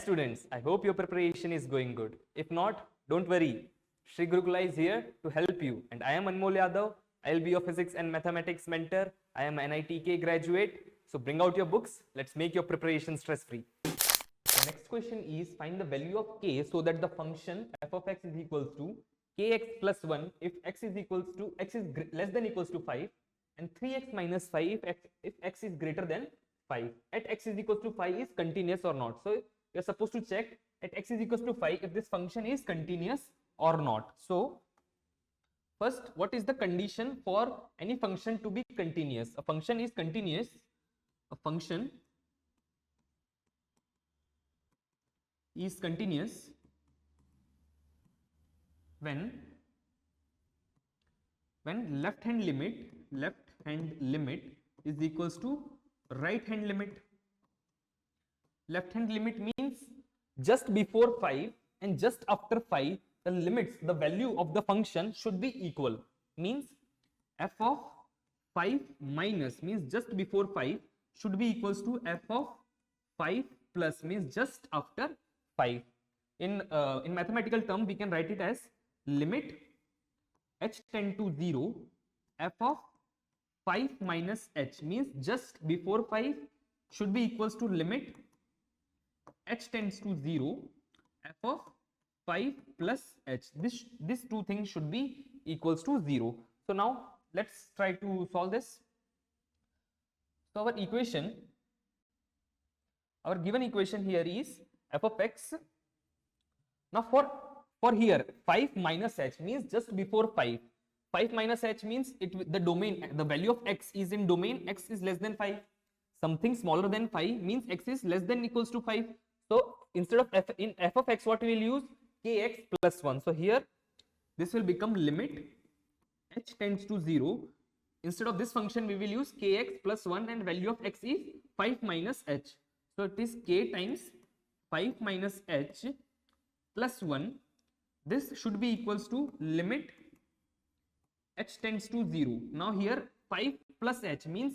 students, I hope your preparation is going good. If not, don't worry. Sri Gurukula is here to help you. And I am Anmol Yadav. I will be your physics and mathematics mentor. I am an NEET graduate. So bring out your books. Let's make your preparation stress-free. The next question is find the value of k so that the function f of x is equals to kx plus 1 if x is less than equals to 5 and 3x minus 5 if x is greater than 5. At x is equals to 5 is continuous or not. So you are supposed to check at x is equals to 5 if this function is continuous or not. So first, what is the condition for any function to be continuous? A function is continuous. A function is continuous when left hand limit is equals to right hand limit. Left hand limit means just before 5 and just after 5 the limits, the value of the function should be equal. Means f of 5 minus means just before 5 should be equals to f of 5 plus means just after 5. In mathematical term we can write it as limit h tend to 0 f of 5 minus h means just before 5 should be equals to limit h tends to 0 f of 5 plus h. This two things should be equals to 0. So now let's try to solve this. So our given equation here is f of x. Now for here 5 minus h means just before 5. 5 minus h means the value of x is in domain x is less than 5. Something smaller than 5 means x is less than equals to 5. So instead of f of x, what we will use? Kx plus 1. So here this will become limit h tends to 0. Instead of this function we will use kx plus 1 and value of x is 5 minus h. So it is k times 5 minus h plus 1. This should be equals to limit h tends to 0. Now here 5 plus h means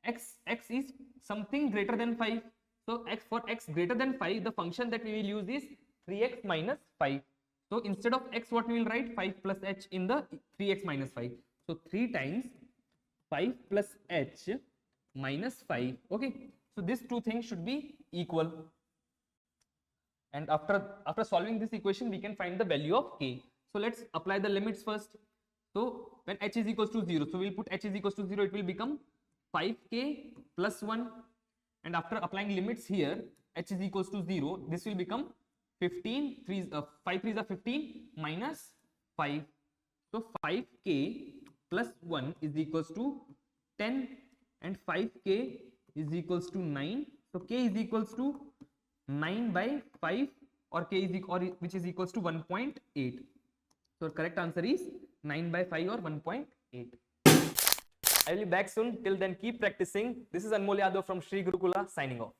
x is something greater than 5. So for x greater than 5 the function that we will use is 3x minus 5. So instead of x what we will write 5 plus h in the 3x minus 5. So 3 times 5 plus h minus 5. Okay. So these two things should be equal. And after solving this equation we can find the value of k. So let's apply the limits first. So when h is equals to 0, so we will put h is equals to 0, it will become 5k plus 1. And after applying limits here, h is equals to 0, this will become 5 3s are 15 minus 5. So 5k plus 1 is equals to 10 and 5k is equals to 9. So k is equals to 9 by 5 or k is which is equals to 1.8. So correct answer is 9 by 5 or 1.8. I will be back soon. Till then keep practicing. This is Anmol Yadav from Sri Gurukula signing off.